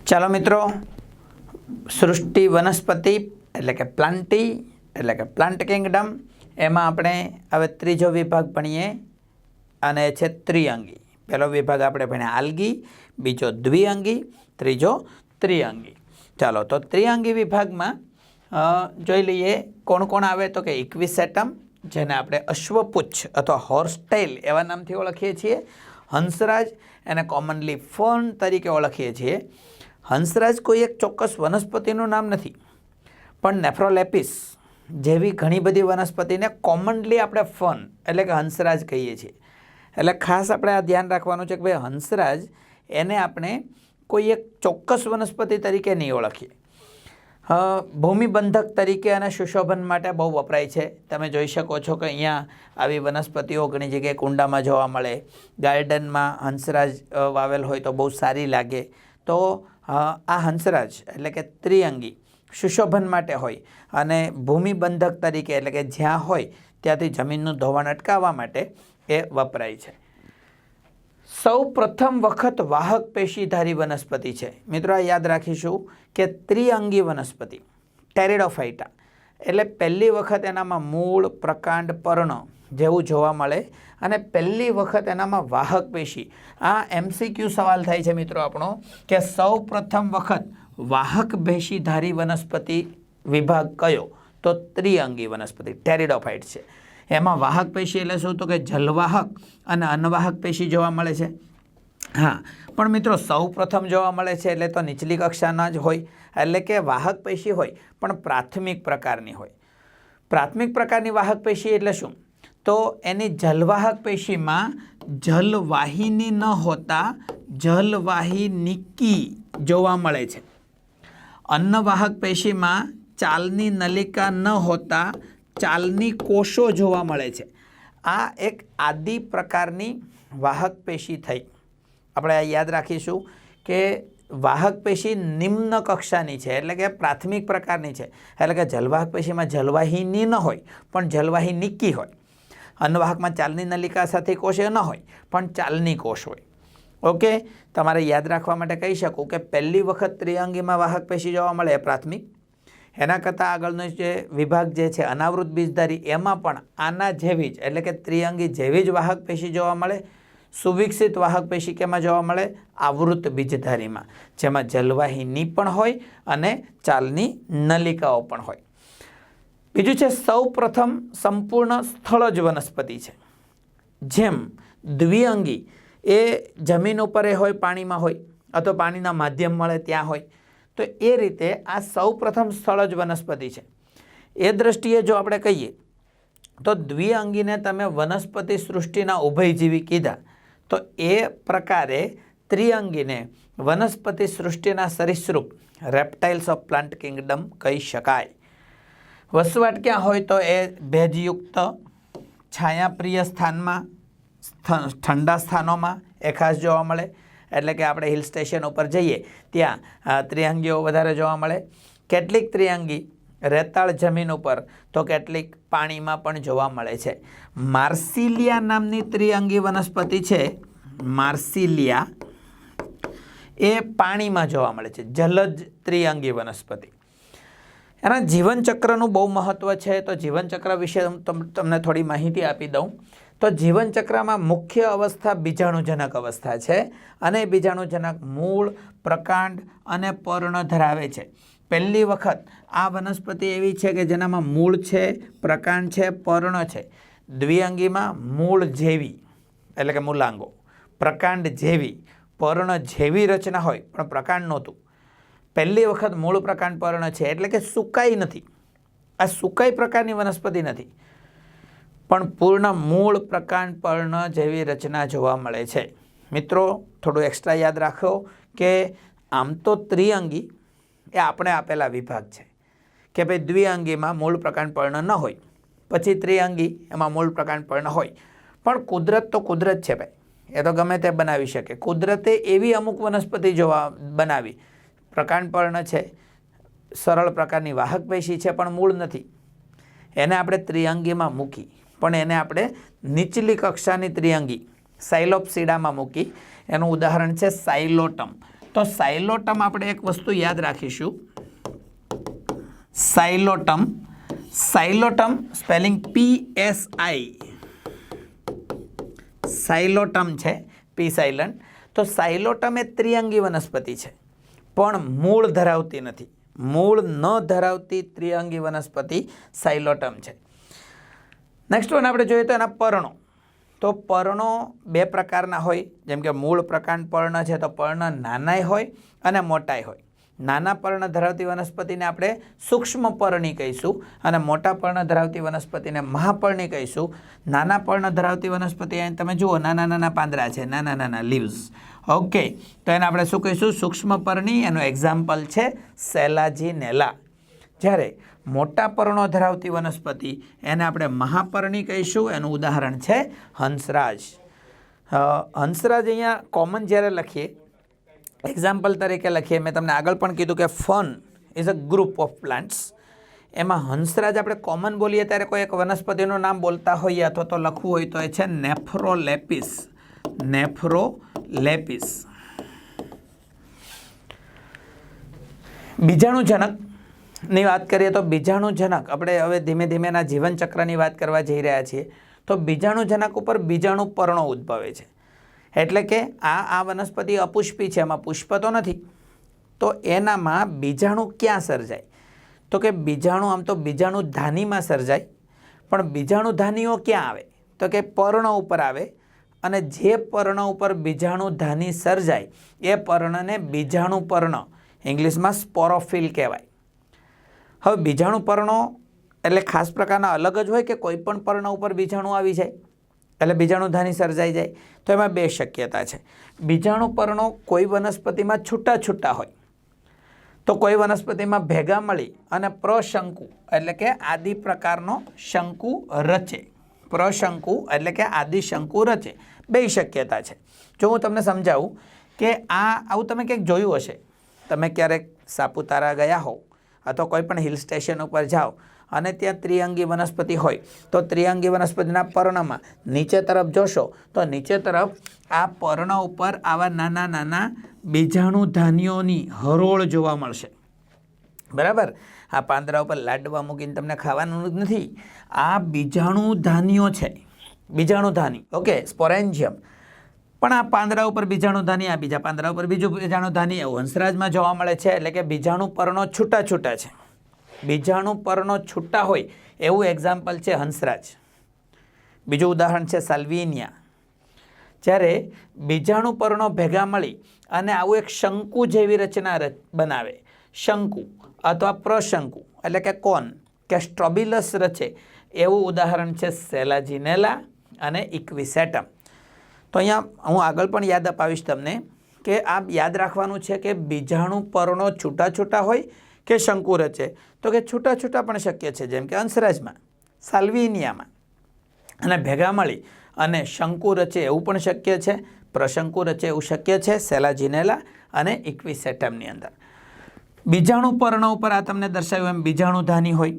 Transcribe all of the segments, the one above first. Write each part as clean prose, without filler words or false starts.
ચાલો મિત્રો, સૃષ્ટિ વનસ્પતિ એટલે કે પ્લાન્ટી એટલે કે પ્લાન્ટ કિંગડમ, એમાં આપણે હવે ત્રીજો વિભાગ ભણીએ અને છે ત્રિઅંગી. પહેલો વિભાગ આપણે ભણ્યા આલ્ગી, બીજો દ્વિઅંગી, ત્રીજો ત્રિઅંગી. ચાલો તો ત્રિઅંગી વિભાગમાં જોઈ લઈએ કોણ કોણ આવે તો કે ઇક્વિસેટમ, જેને આપણે અશ્વપુચ્છ અથવા હોર્સટેલ એવા નામથી ઓળખીએ છીએ. હંસરાજ, એને કોમનલી ફર્ન તરીકે ઓળખીએ છીએ. હંસરાજ કોઈ એક ચોક્કસ વનસ્પતિનું નામ નથી, પણ નેફ્રોલેપિસ જેવી ઘણી બધી વનસ્પતિને કોમનલી આપણે ફર્ન એટલે કે હંસરાજ કહીએ છીએ. એટલે ખાસ આપણે આ ધ્યાન રાખવાનું છે કે ભાઈ હંસરાજ એને આપણે કોઈ એક ચોક્કસ વનસ્પતિ તરીકે નહીં ઓળખીએ. ભૂમિબંધક તરીકે અને સુશોભન માટે બહુ વપરાય છે. તમે જોઈ શકો છો કે અહીંયા આવી વનસ્પતિઓ ઘણી જગ્યાએ કુંડામાં જોવા મળે. ગાર્ડનમાં હંસરાજ વાવેલ હોય તો બહુ સારી લાગે. તો આ હંસરાજ એટલે કે ત્રિઅંગી સુશોભન માટે હોય અને ભૂમિબંધક તરીકે એટલે કે જ્યાં હોય ત્યાંથી જમીનનું ધોવાણ અટકાવવા માટે એ વપરાય છે. સૌ પ્રથમ વખત વાહક પેશીધારી વનસ્પતિ છે. મિત્રો આ યાદ રાખીશું કે ત્રિઅંગી વનસ્પતિ ટેરિડોફાઇટા એટલે પહેલી વખત એનામાં મૂળ, પ્રકાંડ, પર્ણ જેવું જોવા મળે અને પહેલી વખત એનામાં વાહક પેશી. આ MCQ સવાલ થાય છે મિત્રો આપણો કે સૌ પ્રથમ વખત વાહક પેશીધારી વનસ્પતિ વિભાગ કયો? તો ત્રિઅંગી વનસ્પતિ ટેરિડોફાઇટ છે. એમાં વાહક પેશી એટલે શું? તો કે જલવાહક અને અનવાહક પેશી જોવા મળે છે. હા, પણ મિત્રો સૌ પ્રથમ જોવા મળે છે એટલે તો નીચલી કક્ષાના જ હોય, એટલે કે વાહક પેશી હોય પણ પ્રાથમિક પ્રકારની હોય. પ્રાથમિક પ્રકારની વાહક પેશી એટલે શું? તો એની જલવાહક પેશીમાં જલવાહિની ન હોતા જલવાહિનિકી જોવા મળે છે. અન્નવાહક પેશીમાં ચાલની નલિકા ન હોતા ચાલની કોષો જોવા મળે છે. આ એક આદિ પ્રકારની વાહક પેશી થઈ. આપણે આ યાદ રાખીશું કે વાહક પેશી નિમ્ન કક્ષાની છે એટલે કે પ્રાથમિક પ્રકારની છે. એટલે કે જલવાહક પેશીમાં જલવાહિની ન હોય પણ જલવાહિનિકી હોય. અન્નવાહકમાં ચાલની નલિકા સાથે કોષ ન હોય પણ ચાલની કોષ હોય. ઓકે, તમારે યાદ રાખવા માટે કહી શકું કે પહેલી વખત ત્રિઅંગીમાં વાહક પેશી જોવા મળે પ્રાથમિક. એના કરતાં આગળનો જે વિભાગ જે છે અનાવૃત બીજધારી, એમાં પણ આના જેવી જ એટલે કે ત્રિઅંગી જેવી જ વાહક પેશી જોવા મળે. સુવિકસિત વાહક પેશી કેમાં જોવા મળે? આવૃત બીજધારીમાં, જેમાં જલવાહિની પણ હોય અને ચાલની નલિકાઓ પણ હોય. બીજું છે સૌ પ્રથમ સંપૂર્ણ સ્થળજ વનસ્પતિ છે. જેમ દ્વિઅંગી એ જમીન ઉપર હોય, પાણીમાં હોય અથવા પાણીના માધ્યમ મળે ત્યાં હોય, તો એ રીતે આ સૌ પ્રથમ સ્થળજ વનસ્પતિ છે. એ દ્રષ્ટિએ જો આપણે કહીએ તો દ્વિઅંગીને તમે વનસ્પતિ સૃષ્ટિના ઉભયજીવી કીધા, તો એ પ્રકારે ત્રિઅંગીને વનસ્પતિ સૃષ્ટિના સરીસૃપ રેપ્ટાઇલ્સ ઓફ પ્લાન્ટ કિંગડમ કહી શકાય. વસવાટ ક્યાં હોય? તો એ ભેજયુક્ત છાયાપ્રિય સ્થાનમાં, ઠંડા સ્થાનોમાં એ ખાસ જોવા મળે. એટલે કે આપણે હિલ સ્ટેશન ઉપર જઈએ ત્યાં ત્રિઅંગીઓ વધારે જોવા મળે. કેટલીક ત્રિઅંગી રેતાળ જમીન ઉપર તો કેટલીક પાણીમાં પણ જોવા મળે છે. માર્સિલિયા નામની ત્રિઅંગી વનસ્પતિ છે. માર્સિલિયા એ પાણીમાં જોવા મળે છે, જલજ ત્રિઅંગી વનસ્પતિ. એના જીવનચક્રનું બહુ મહત્ત્વ છે. તો જીવનચક્ર વિશે તમને થોડી માહિતી આપી દઉં. તો જીવનચક્રમાં મુખ્ય અવસ્થા બીજાણુજનક અવસ્થા છે અને બીજાણુજનક મૂળ, પ્રકાંડ અને પર્ણ ધરાવે છે. પહેલી વખત આ વનસ્પતિ એવી છે કે જેનામાં મૂળ છે, પ્રકાંડ છે, પર્ણ છે. દ્વિઅંગીમાં મૂળ જેવી એટલે કે મૂલાંગો, પ્રકાંડ જેવી, પર્ણ જેવી રચના હોય પણ પ્રકાંડ નહોતું. પહેલી વખત મૂળ, પ્રકાંડ, પર્ણ છે એટલે કે સુકાઈ નથી. આ સુકાઈ પ્રકારની વનસ્પતિ નથી, પણ પૂર્ણ મૂળ, પ્રકાંડ, પર્ણ જેવી રચના જોવા મળે છે. મિત્રો થોડું એક્સ્ટ્રા યાદ રાખો કે આમ તો ત્રિઅંગી એ આપણે આપેલા વિભાગ છે કે ભાઈ દ્વિઅંગીમાં મૂળ, પ્રકાંડ, પર્ણ ન હોય, પછી ત્રિઅંગી એમાં મૂળ, પ્રકાંડ, પર્ણ હોય. પણ કુદરત તો કુદરત છે ભાઈ, એ તો ગમે તે બનાવી શકે. કુદરતે એવી અમુક વનસ્પતિ જોવા બનાવી, પ્રકાંડ, પર્ણ છે, સરળ પ્રકારની વાહક પેશી છે પણ મૂળ નથી. એને આપણે ત્રિઅંગીમાં મૂકી, પણ એને આપણે નીચલી કક્ષાની ત્રિઅંગી સાયલોપ્સીડામાં મૂકી. એનું ઉદાહરણ છે સાયલોટમ. તો સાયલોટમ આપણે એક વસ્તુ યાદ રાખીશું, સાયલોટમ, સાયલોટમ સ્પેલિંગ PSI, સાયલોટમ છે, પી સાયલન્ટ. તો સાયલોટમ એ ત્રિઅંગી વનસ્પતિ છે, પણ મૂળ ધરાવતી નથી. મૂળ ન ધરાવતી ત્રિઅંગી વનસ્પતિ સાયલોટમ છે. નેક્સ્ટ વન આપણે જોઈએ તો એના પર્ણો. તો પર્ણો બે પ્રકારના હોય, જેમ કે મૂળ પ્રકાંડ પર્ણ છે તો પર્ણ નાનાય હોય અને મોટાય હોય. નાના પર્ણ ધરાવતી વનસ્પતિને આપણે સૂક્ષ્મ પર્ણી કહીશું અને મોટા પર્ણ ધરાવતી વનસ્પતિને મહાપર્ણી કહીશું. નાના પર્ણ ધરાવતી વનસ્પતિ અહીં તમે જુઓ નાના નાના પાંદડા છે, નાના નાના લીવ્સ. ઓકે, તો એને આપણે શું કહીશું? સૂક્ષ્મ પર્ણી. એનું એક્ઝામ્પલ છે સેલાજીનેલા. જ્યારે મોટા પર્ણો ધરાવતી વનસ્પતિ એને આપણે મહાપર્ણી કહીશું. એનું ઉદાહરણ છે હંસરાજ. હંસરાજ અહીંયા કોમન જ્યારે લખીએ, એક્ઝામ્પલ તરીકે લખીએ, મેં તમને આગળ પણ કીધું કે fun is a group of plants. એમાં હંસરાજ આપણે કોમન બોલીએ ત્યારે કોઈ એક વનસ્પતિનું નામ બોલતા હોઈએ અથવા તો લખવું હોય તો એ છે નેફ્રોલેપિસ. નેફ્રોલેપિસ. બીજાણુજનકની વાત કરીએ તો બીજાણુજનક આપણે હવે ધીમે ધીમે એના જીવનચક્રની વાત કરવા જઈ રહ્યા છીએ. તો બીજાણુજનક ઉપર બીજાણુ પર્ણો ઉદ્ભવે છે. એટલે કે આ વનસ્પતિ અપુષ્પી છે, એમાં પુષ્પ તો નથી. તો એનામાં બીજાણુ ક્યાં સર્જાય? તો કે બીજાણુ આમ તો બીજાણુધાનીમાં સર્જાય, પણ બીજાણુધાનીઓ ક્યાં આવે? તો કે પર્ણ ઉપર આવે. અને જે પર્ણ ઉપર બીજાણુધાની સર્જાય એ પર્ણને બીજાણુ પર્ણ, ઇંગ્લિશમાં સ્પોરોફિલ કહેવાય. હવે બીજાણુ પર્ણો એટલે ખાસ પ્રકારના અલગ જ હોય કે કોઈ પણ પર્ણ ઉપર બીજાણુ આવી જાય એટલે બીજાણુધાની સર્જાઈ જાય? તો એમાં બે શક્યતા છે. બીજાણુ પર્ણો કોઈ વનસ્પતિમાં છૂટા છૂટા હોય, તો કોઈ વનસ્પતિમાં ભેગા મળી અને પ્રશંકુ એટલે કે આદિ પ્રકારનો શંકુ રચે. પ્રશંકુ એટલે કે આદિ શંકુ રચે. બે શક્યતા છે. જો હું તમને સમજાવું કે આવું તમે ક્યાંક જોયું હશે, તમે ક્યારેક સાપુતારા ગયા હો અથવા કોઈ પણ હિલ સ્ટેશન ઉપર જાઓ અને ત્યાં ત્રિઅંગી વનસ્પતિ હોય, તો ત્રિઅંગી વનસ્પતિના પર્ણમાં નીચે તરફ જોશો તો નીચે તરફ આ પર્ણ ઉપર આવા નાના નાના બીજાણુધાનીઓની હરોળ જોવા મળશે. બરાબર? આ પાંદડા ઉપર લાડવા મૂકીને તમને ખાવાનું નથી, આ બીજાણુધાનીઓ છે. બીજાણુધાની, ઓકે, સ્પોરેન્જિયમ. પણ આ પાંદડા ઉપર બીજાણુધાની, આ બીજા પાંદડા ઉપર બીજું બીજાણુધાની, એવું હંસરાજમાં જોવા મળે છે. એટલે કે બીજાણુ પર્ણો છૂટા છૂટા છે. બીજાણુ પર્ણો છૂટા હોય એવું એક્ઝામ્પલ છે હંસરાજ. બીજું ઉદાહરણ છે સાલ્વિનિયા. જ્યારે બીજાણુ પર્ણો ભેગા મળી અને આવું એક શંકુ જેવી રચના બનાવે, શંકુ અથવા પ્રશંકુ એટલે કે કોન કે સ્ટ્રોબિલસ રચે, એવું ઉદાહરણ છે સેલાજીનેલા અને ઇક્વિસેટમ. તો અહીંયા હું આગળ પણ યાદ અપાવીશ તમને કે આ યાદ રાખવાનું છે કે બીજાણુ પર્ણો છૂટા છૂટા હોય કે શંકુ રચે. તો કે છૂટા છૂટા પણ શક્ય છે, જેમ કે હંસરાજમાં, સાલ્વિનિયામાં. અને ભેગા મળી અને શંકુ રચે એવું પણ શક્ય છે, પ્રશંકુ રચે એવું શક્ય છે સેલાજીનેલા અને ઇક્વિસેટમની અંદર. બીજાણુ પર્ણો ઉપર આ તમને દર્શાવ્યું એમ બીજાણુધાની હોય.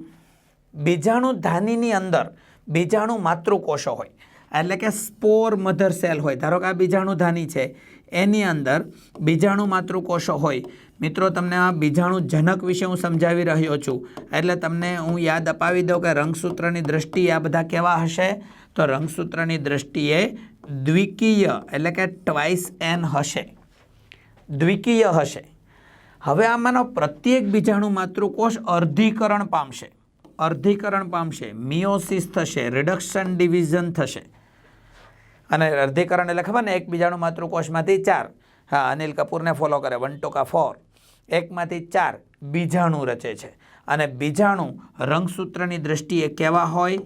બીજાણુધાનીની અંદર બીજાણુ માતૃકોષો હોય, એટલે કે સ્પોર મધર સેલ હોય. ધારો કે આ બીજાણુધાની છે, એની અંદર બીજાણુ માતૃકોષો હોય. મિત્રો, તમને આ બીજાણુજનક વિશે હું સમજાવી રહ્યો છું, એટલે તમને હું યાદ અપાવી દઉં કે રંગસૂત્રની દ્રષ્ટિએ આ બધા કેવા હશે? તો રંગસૂત્રની દ્રષ્ટિએ દ્વિકીય એટલે કે ટ્વાઇસ એન હશે, દ્વિકીય હશે. હવે આમાંનો પ્રત્યેક બીજાણુ માતૃકોષ અર્ધીકરણ પામશે, અર્ધીકરણ પામશે, મિયોસિસ થશે, રિડક્શન ડિવિઝન થશે. અને અર્ધીકરણ એટલે ખબર ને, એક બીજાણુ માતૃકોષમાંથી 4, હા, અનિલ કપૂરને ફોલો કરે, 1 ટુ 4, એકમાંથી 4 બીજાણુ રચે છે. અને બીજાણુ રંગસૂત્રની દ્રષ્ટિએ કેવા હોય?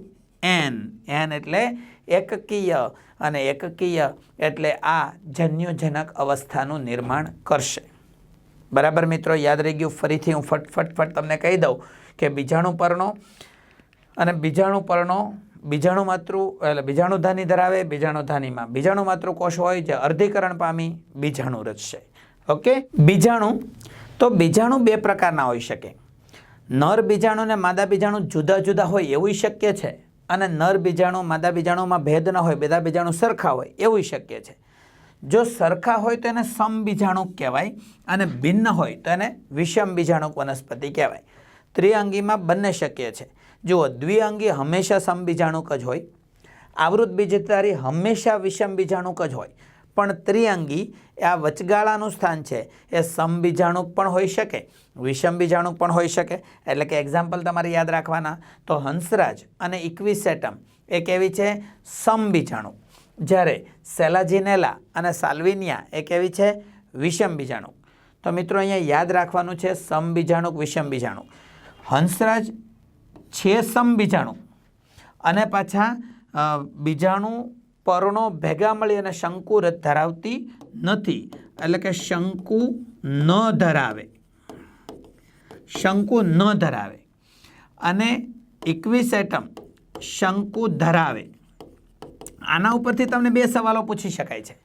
એન. એન એટલે એકકીય, અને એકકીય એટલે આ જન્યુજનક અવસ્થાનું નિર્માણ કરશે. બરાબર મિત્રો, યાદ રહી ગયું? ફરીથી હું ફટ તમને કહી દઉં કે બીજાણુ પર્ણો અને બીજાણુ પર્ણો બીજાણુ માતૃ એટલે બીજાણુધાની ધરાવે, બીજાણુધાનીમાં બીજાણુ માતૃકોષ હોય જે અર્ધીકરણ પામી બીજાણુ રચશે. ઓકે, બીજાણુ. તો બીજાણુ બે પ્રકારના હોઈ શકે. નર બીજાણુ અને માદા બીજાણુ જુદા જુદા હોય એવું શક્ય છે, અને નર બીજાણુ માદા બીજાણુમાં ભેદ ન હોય, બધા બીજાણુ સરખા હોય એવું શક્ય છે. જો સરખા હોય તો એને સમબીજાણુક કહેવાય અને ભિન્ન હોય તો એને વિષમ બીજાણુક વનસ્પતિ કહેવાય. ત્રિઅંગીમાં બંને શક્ય છે. જુઓ, દ્વિઅંગી હંમેશા સમબીજાણુક જ હોય, આવૃત બીજધારી હંમેશા વિષમ બીજાણુક જ હોય, પણ ત્રિઅંગી આ વચગાળાનું સ્થાન છે એ સમબીજાણુક પણ હોઈ શકે, વિષમ બીજાણુક પણ હોઈ શકે. એટલે કે એક્ઝામ્પલ તમારે યાદ રાખવાના, તો હંસરાજ અને ઇક્વિસેટમ એ કેવી છે? સમબીજાણુક. જ્યારે સેલાજિનેલા અને સાલ્વિનિયા એ કેવી છે? વિષમ બીજાણુક. તો મિત્રો અહીંયા યાદ રાખવાનું છે સમબીજાણુક, વિષમ બીજાણુક. હંસરાજ છે સમબીજાણુક અને પાછા બીજાણુ પર્ણો ભેગા મળી અને શંકુ ધરાવતી નથી, એટલે કે શંકુ ન ધરાવે, શંકુ ન ધરાવે. અને ઇક્વિસેટમ શંકુ ધરાવે. આના ઉપરથી તમને બે સવાલો પૂછી શકાય છે.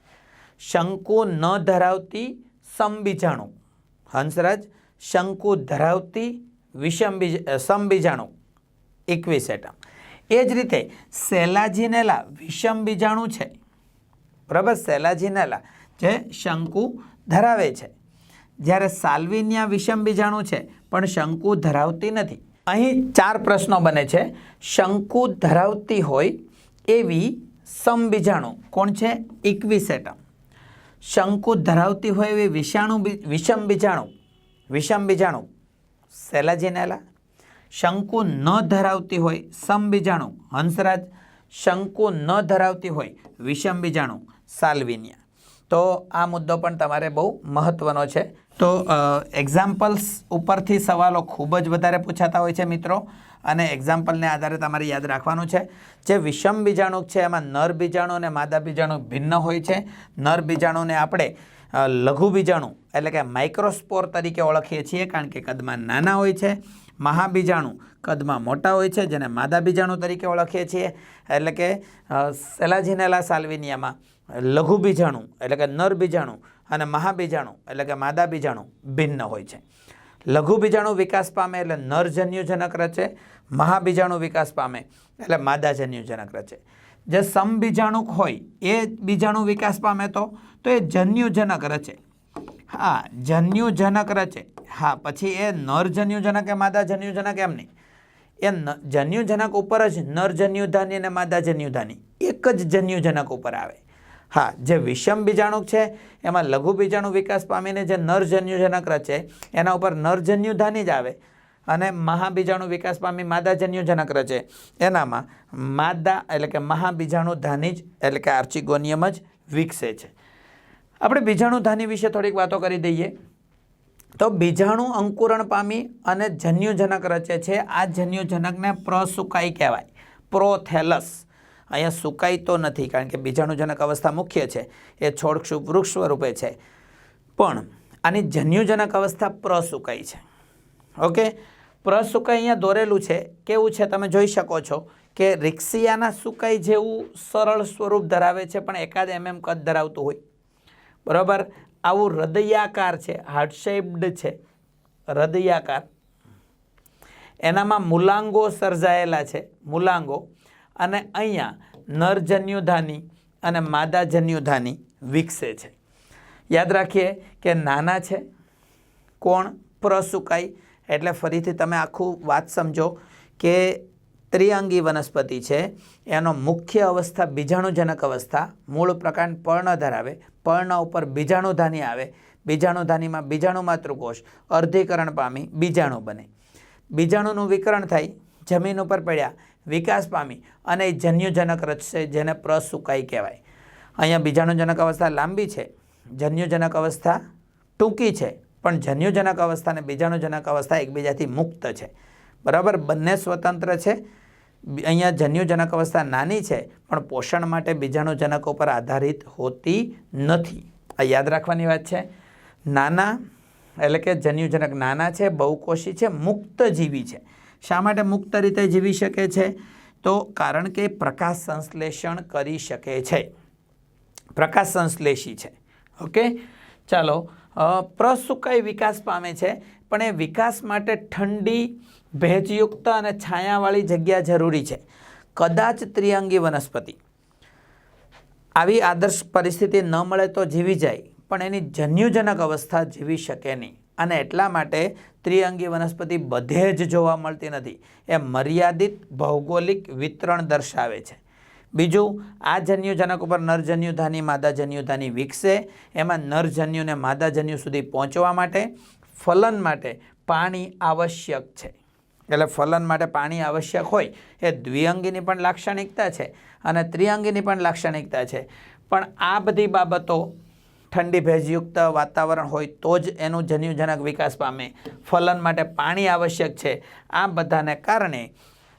શંકુ ન ધરાવતી સમબીજાણુક, હંસરાજ. શંકુ ધરાવતી સમબીજાણુક, ઇક્વિસેટમ. એ જ રીતે સેલાજિનેલા વિષમ બીજાણુ છે, બરાબર? સેલાજિનેલા જે શંકુ ધરાવે છે, જ્યારે સાલ્વિનિયા વિષમ બીજાણુ છે પણ શંકુ ધરાવતી નથી. અહીં 4 પ્રશ્નો બને છે. શંકુ ધરાવતી હોય એવી સમબીજાણુ કોણ છે? ઇક્વિસેટમ. શંકુ ધરાવતી હોય એવી વિષમ બીજાણુ સેલાજિનેલા. શંકુ ન ધરાવતી હોય સમબીજાણુ હંસરાજ. શંકુ ન ધરાવતી હોય વિષમ બીજાણુ સાલ્વિનિયા. તો આ મુદ્દો પણ તમારે બહુ મહત્વનો છે. તો એક્ઝામ્પલ્સ ઉપરથી સવાલો ખૂબ જ વધારે પૂછાતા હોય છે મિત્રો, અને એક્ઝામ્પલને આધારે તમારે યાદ રાખવાનું છે. જે વિષમ બીજાણુ છે એમાં નર બીજાણુ અને માદા બીજાણુ ભિન્ન હોય છે. નર બીજાણુને આપણે લઘુ બીજાણુ એટલે કે માઇક્રોસ્પોર તરીકે ઓળખીએ છીએ, કારણ કે કદમાં નાના હોય છે. મહાબીજાણુ કદમાં મોટા હોય છે, જેને માદા બીજાણુ તરીકે ઓળખીએ છીએ. એટલે કે સેલાજિનેલા સાલ્વિનિયામાં લઘુ બીજાણુ એટલે કે નર બીજાણુ અને મહાબીજાણુ એટલે કે માદા બીજાણુ ભિન્ન હોય છે. લઘુ બીજાણુ વિકાસ પામે એટલે નરજન્યુજનક રચે, મહાબીજાણુ વિકાસ પામે એટલે માદાજન્યુજનક રચે. જે સમબીજાણુક હોય એ બીજાણુ વિકાસ પામે તો એ જન્યુજનક રચે. હા, જન્યુજનક રચે. હા, પછી એ નરજન્યુજનક કે માદાજન્યુજનક એમ નહીં, એ જન્યુજનક ઉપર જ નરજન્યુધાની અને માદાજન્યુધાની એક જ જન્યુજનક ઉપર આવે. હા, જે વિષમ બીજાણુક છે એમાં લઘુ બીજાણુ વિકાસ પામીને જે નરજન્યુજનક રચે એના ઉપર નરજન્યુધાની જ આવે, અને મહાબીજાણુ વિકાસ પામી માદાજન્યુજનક રચે એનામાં માદા એટલે કે મહાબીજાણુધાની જ એટલે કે આર્ચિગોનિયમ જ વિકસે છે. આપણે બીજાણુધાની વિશે થોડીક વાતો કરી દઈએ. તો બીજાણુ અંકુરણ પામી અને જન્યુજનક રચે છે. આ જન્યુજનકને પ્રસુકાઈ કહેવાય, પ્રોથેલસ. અહીંયા સુકાઈ તો નથી, કારણ કે બીજાણુજનક અવસ્થા મુખ્ય છે, એ છોડ ક્ષુપ વૃક્ષ સ્વરૂપે છે, પણ આની જન્યુજનક અવસ્થા પ્રસુકાઈ છે. ઓકે, પ્રસુકાઈ અહીંયા દોરેલું છે. કેવું છે તમે જોઈ શકો છો કે રિક્સિયાના સુકાઈ જેવું સરળ સ્વરૂપ ધરાવે છે, પણ એકાદ mm કદ ધરાવતું હોય, બરાબર? આવું હૃદયાકાર છે, હાર્ટ શેપ્ડ છે, હૃદયાકાર. એનામાં મૂલાંગો સર્જાયેલા છે, મૂલાંગો. અને અહીંયા નરજન્યુધાની અને માદાજન્યુધાની વિકસે છે. યાદ રાખીએ કે નાના છે કોણ? પ્રસુકાઈ. એટલે ફરીથી તમે આખું વાત સમજો કે ત્રિઅંગી વનસ્પતિ છે, એનો મુખ્ય અવસ્થા બીજાણુજનક અવસ્થા, મૂળ પ્રકાંડ પર્ણ ધરાવે, પર્ણ ઉપર બીજાણુધાની આવે, બીજાણુધાનીમાં બીજાણુ માતૃકોષ અર્ધીકરણ પામી બીજાણુ બને, બીજાણુનું વિકરણ થાય, જમીન ઉપર પડ્યા, વિકાસ પામી અને જન્યુજનક રચશે, જેને પ્રસુકાઈ કહેવાય. અહીંયા બીજાણુજનક અવસ્થા લાંબી છે, જન્યુજનક અવસ્થા ટૂંકી છે, પણ જન્યુજનક અવસ્થા અને બીજાણુજનક અવસ્થા એકબીજાથી મુક્ત છે, બરાબર? બંને સ્વતંત્ર છે. અહીંયા જન્યુજનક અવસ્થા નાની છે, પણ પોષણ માટે બીજાણુજનક ઉપર આધારિત હોતી નથી. આ યાદ રાખવાની વાત છે. નાના એટલે કે જન્યુજનક નાના છે, બહુકોષી છે, મુક્ત જીવી છે. શા માટે મુક્ત રીતે જીવી શકે છે? તો કારણ કે પ્રકાશ સંશ્લેષણ કરી શકે છે, પ્રકાશ સંશ્લેષી છે. ઓકે, ચાલો. પ્રસુકાઈ વિકાસ પામે છે, પણ એ વિકાસ માટે ઠંડી, ભેજયુક્ત અને છાયાવાળી જગ્યા જરૂરી છે. કદાચ ત્રિઅંગી વનસ્પતિ આવી આદર્શ પરિસ્થિતિ ન મળે તો જીવી જાય, પણ એની જન્યુજનક અવસ્થા જીવી શકે નહીં. અને એટલા માટે ત્રિઅંગી વનસ્પતિ બધે જ જોવા મળતી નથી. એ મર્યાદિત ભૌગોલિક વિતરણ દર્શાવે છે. બીજું, આ જન્યુજનક ઉપર નરજન્યુધાની માદાજન્યુધાની વિકસે. એમાં નરજન્યુને માદાજન્યુ સુધી પહોંચવા માટે ફલન માટે પાણી આવશ્યક છે. એટલે ફલન માટે પાણી આવશ્યક હોય એ દ્વિઅંગીની પણ લાક્ષણિકતા છે અને ત્રિઅંગીની પણ લાક્ષણિકતા છે. પણ આ બધી બાબતો ઠંડી ભેજયુક્ત વાતાવરણ હોય તો જ એનું જન્યુજનક વિકાસ પામે. ફલન માટે પાણી આવશ્યક છે. આ બધાને કારણે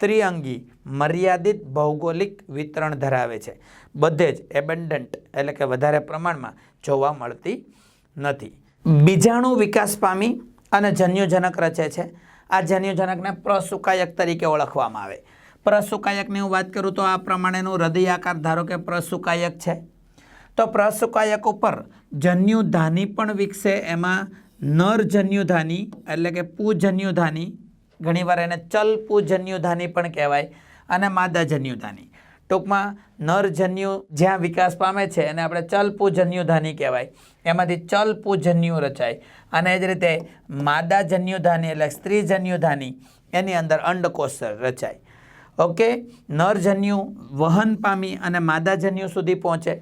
ત્રિઅંગી મર્યાદિત ભૌગોલિક વિતરણ ધરાવે છે. બધે જ એબન્ડન્ટ એટલે કે વધારે પ્રમાણમાં જોવા મળતી નથી. બીજાણુ વિકાસ પામી અને જન્યુજનક રચે છે. આ જન્યુજનકને પ્રસુકાયક તરીકે ઓળખવામાં આવે. પ્રસુકાયકની હું વાત કરું તો આ પ્રમાણેનું હૃદયાકાર ધારો કે પ્રસુકાયક છે. તો પ્રસુકાયક ઉપર જન્યુધાની પણ વિકસે. એમાં નરજન્યુધાની એટલે કે પૂજન્યુધાની, ઘણીવાર એને ચલપૂજન્યુધાની પણ કહેવાય, અને માદાજન્યુધાની. ટૂંકમાં નરજન્યુ જ્યાં વિકાસ પામે છે એને આપણે ચલપૂજન્યુધાની કહેવાય. એમાંથી ચલપૂજન્યુ રચાય. અને એ જ રીતે માદાજન્યુધાની એટલે સ્ત્રીજન્યુધાની, એની અંદર અંડકોષ રચાય. ઓકે, નરજન્યુ વહન પામી અને માદાજન્યુ સુધી પહોંચે.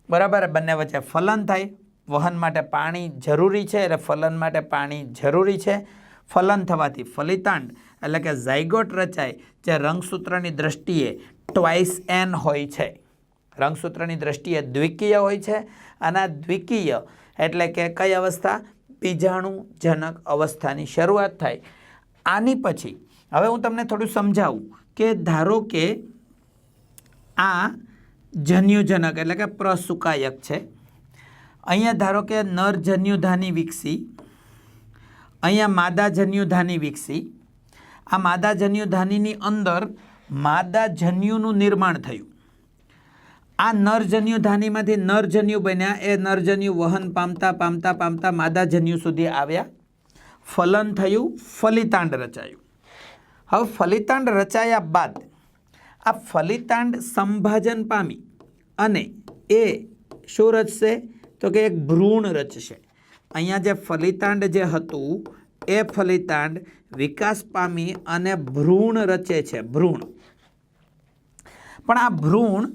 બરાબર, બંને વચ્ચે ફલન થાય. વહન માટે પાણી જરૂરી છે એટલે ફલન માટે પાણી જરૂરી છે. ફલન થવાથી ફલિતાંડ એટલે કે ઝાયગોટ રચાય, જે રંગસૂત્રની દ્રષ્ટિએ ટ્વાઇસ એન હોય છે. રંગસૂત્રની દ્રષ્ટિએ દ્વિકીય હોય છે. અને આ દ્વિકીય એટલે કે કઈ અવસ્થા? બીજાણુજનક અવસ્થાની શરૂઆત થાય. આની પછી હવે હું તમને થોડું સમજાવું કે ધારો કે આ જન્યુજનક એટલે કે પ્રસુકાયક છે. અહીંયા ધારો કે નરજન્યુધાની વિકસી, અહીંયા માદાજન્યુધાની વિકસી. આ માદાજન્યુધાનીની અંદર માદાજન્યુનું નિર્માણ થયું. આ નરજન્યુધાનીમાંથી નરજન્યુ બન્યા. એ નરજન્યુ વહન પામતા પામતા પામતા માદાજન્યુ સુધી આવ્યા. ફલન થયું, ફલિતાંડ રચાયું. હવે ફલિતાંડ રચાયા બાદ આ ફલિતાંડ સંભાજન પામી અને એ શું રચશે? તો કે એક ભ્રૂણ રચશે. અહીંયા જે ફલિતાંડ જે હતું એ ફલિતાંડ વિકાસ પામી અને ભ્રૂણ રચે છે. ભ્રૂણ. પણ આ ભ્રૂણ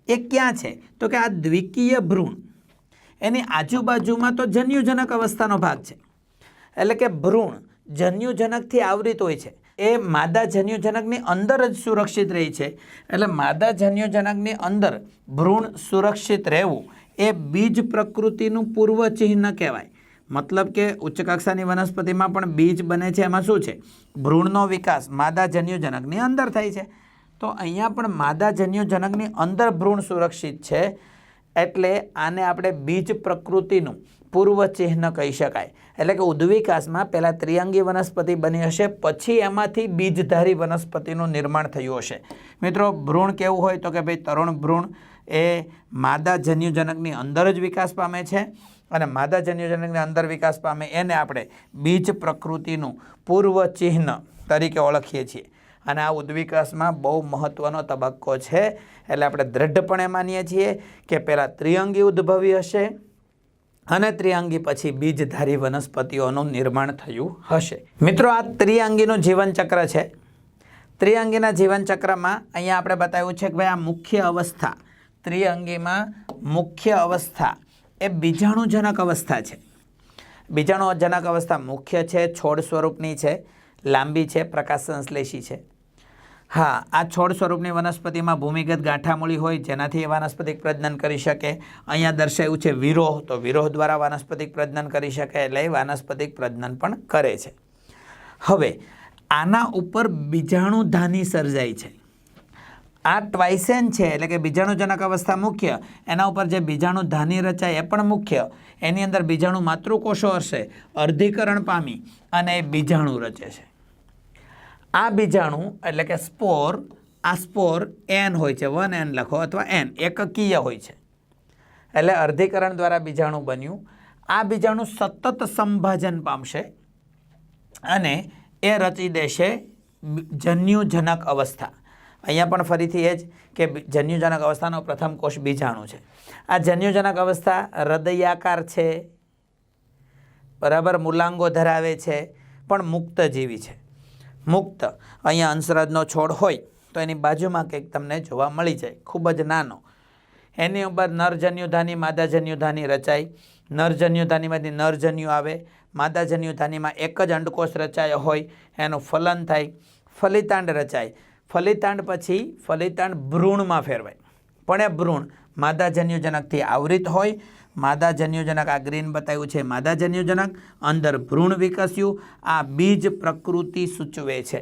એ ક્યાં છે? તો કે આ દ્વિકીય ભ્રૂણ, એની આજુબાજુમાં તો જન્યુજનક અવસ્થાનો ભાગ છે. એટલે કે ભ્રૂણ જન્યુજનકથી આવૃત હોય છે. એ માદા જન્યુજનકની અંદર જ સુરક્ષિત રહી છે. એટલે માદા જન્યુજનકની અંદર ભ્રૂણ સુરક્ષિત રહેવું એ બીજ પ્રકૃતિનું પૂર્વ ચિહ્ન કહેવાય. મતલબ કે ઉચ્ચ કક્ષાની વનસ્પતિમાં પણ બીજ બને છે. એમાં શું છે? ભ્રૂણનો વિકાસ માદા જન્યુજનકની અંદર થાય છે. તો અહીંયા પણ માદા જન્યુજનકની અંદર ભ્રૂણ સુરક્ષિત છે. એટલે આને આપણે બીજ પ્રકૃતિનું પૂર્વ ચિહ્ન કહી શકાય. એટલે કે ઉદ્વિકાસમાં પહેલાં ત્રિઅંગી વનસ્પતિ બની હશે, પછી એમાંથી બીજધારી વનસ્પતિનું નિર્માણ થયું હશે. મિત્રો, ભ્રૂણ કેવું હોય? તો કે ભાઈ તરુણ ભ્રૂણ એ માદા જન્યુજનકની અંદર જ વિકાસ પામે છે. અને માદા જન્યુજનકની અંદર વિકાસ પામે એને આપણે બીજ પ્રકૃતિનું પૂર્વ ચિહ્ન તરીકે ઓળખીએ છીએ. અને આ ઉદ્વિકાસમાં બહુ મહત્ત્વનો તબક્કો છે. એટલે આપણે દૃઢપણે માનીએ છીએ કે પહેલાં ત્રિઅંગી ઉદ્ભવી હશે અને ત્રિઅંગી પછી બીજધારી વનસ્પતિઓનું નિર્માણ થયું હશે. મિત્રો, આ ત્રિઅંગીનું જીવનચક્ર છે. ત્રિઅંગીના જીવનચક્રમાં અહીંયા આપણે બતાવ્યું છે કે ભાઈ આ મુખ્ય અવસ્થા, ત્રિઅંગીમાં મુખ્ય અવસ્થા એ બીજાણુજનક અવસ્થા છે. બીજાણુજનક અવસ્થા મુખ્ય છે, છોડ સ્વરૂપની છે, લાંબી છે, પ્રકાશ સંશ્લેષી છે. હા, આ છોડ સ્વરૂપની વનસ્પતિમાં ભૂમિગત ગાંઠામૂળી હોય જેનાથી એ વાનસ્પતિક પ્રજનન કરી શકે. અહીંયા દર્શાવ્યું છે વિરોહ, તો વિરોહ દ્વારા વાનસ્પતિક પ્રજનન કરી શકે. એટલે એ વાનસ્પતિક પ્રજનન પણ કરે છે. હવે આના ઉપર બીજાણુધાની સર્જાય છે. આ ટ્વાઇસેન છે એટલે કે બીજાણુજનક અવસ્થા મુખ્ય. એના ઉપર જે બીજાણુધાની રચાય એ પણ મુખ્ય. એની અંદર બીજાણુ માતૃકોષો હશે, અર્ધીકરણ પામી અને એ બીજાણુ રચે છે. આ બીજાણુ એટલે કે સ્પોર, આ સ્પોર એન હોય છે, 1N લખો અથવા એન, એકકીય હોય છે. એટલે અર્ધીકરણ દ્વારા બીજાણુ બન્યું. આ બીજાણુ સતત સંભાજન પામશે અને એ રચી દેશે જન્યુજનક અવસ્થા. અહીંયા પણ ફરીથી એ જ કે જન્યુજનક અવસ્થાનો પ્રથમ કોષ બીજાણુ છે. આ જન્યુજનક અવસ્થા હૃદયાકાર છે, બરાબર, મૂલાંગો ધરાવે છે, પણ મુક્તજીવી છે. મુક્ત અહીંયા અંશરજનો છોડ હોય તો એની બાજુમાં કંઈક તમને જોવા મળી જાય, ખૂબ જ નાનો. એની ઉપર નરજન્યુધાની માદાજન્યુધાની રચાય. નરજન્યુધાનીમાંથી નરજન્યુ આવે. માદાજન્યુધાનીમાં એક જ અંડકોષ રચાયો હોય, એનું ફલન થાય, ફલિતાંડ રચાય. ફલિતાંડ પછી ફલિતાંડ ભ્રૂણમાં ફેરવાય, પણ એ ભ્રૂણ માદાજન્યુજનકથી આવૃત હોય. માદાજન્યુજનક આ ગ્રીન બતાવ્યું છે, માદાજન્યુજનક, અંદર ભ્રૂણ વિકસ્યું. આ બીજ પ્રકૃતિ સૂચવે છે.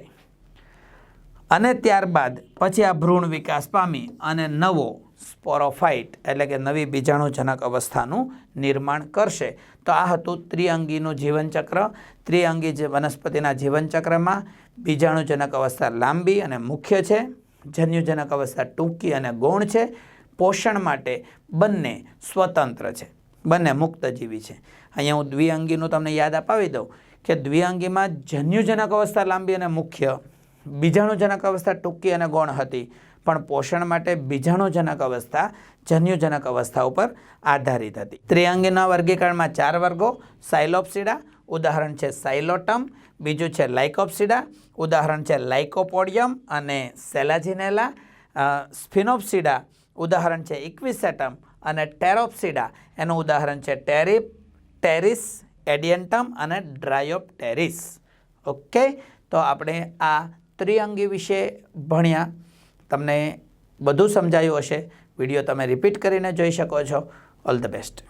અને ત્યારબાદ પછી આ ભ્રૂણ વિકાસ પામી અને નવો સ્પોરોફાઇટ એટલે કે નવી બીજાણુજનક અવસ્થાનું નિર્માણ કરશે. તો આ હતું ત્રિઅંગીનું જીવનચક્ર. ત્રિઅંગી વનસ્પતિના જીવનચક્રમાં બીજાણુજનક અવસ્થા લાંબી અને મુખ્ય છે, જન્યુજનક અવસ્થા ટૂંકી અને ગૌણ છે. પોષણ માટે બંને સ્વતંત્ર છે, બંને મુક્તજીવી છે. અહીંયા હું દ્વિઅંગીનું તમને યાદ અપાવી દઉં કે દ્વિઅંગીમાં જન્યુજનક અવસ્થા લાંબી અને મુખ્ય, બીજાણુજનક અવસ્થા ટૂંકી અને ગૌણ હતી, પણ પોષણ માટે બીજાણુજનક અવસ્થા જન્યુજનક અવસ્થા ઉપર આધારિત હતી. ત્રિઅંગીના વર્ગીકરણમાં 4 વર્ગો. સાયલોપ્સિડા, ઉદાહરણ છે સાયલોટમ. બીજું છે લાઇકોપ્સિડા, ઉદાહરણ છે લાઇકોપોડિયમ અને સેલાજિનેલા. સ્ફિનોપ્સિડા, ઉદાહરણ છે ઇક્વિસેટમ. અને ટેરોપ્સિડા, એનું ઉદાહરણ છે ટેરિસ, એડિયન્ટમ અને ડ્રાયોપ્ટેરિસ. ઓકે, તો આપણે આ ત્રિઅંગી વિશે ભણ્યા. તમને બધું સમજાયું હશે. વિડીયો તમે રિપીટ કરીને જોઈ શકો છો. All the best.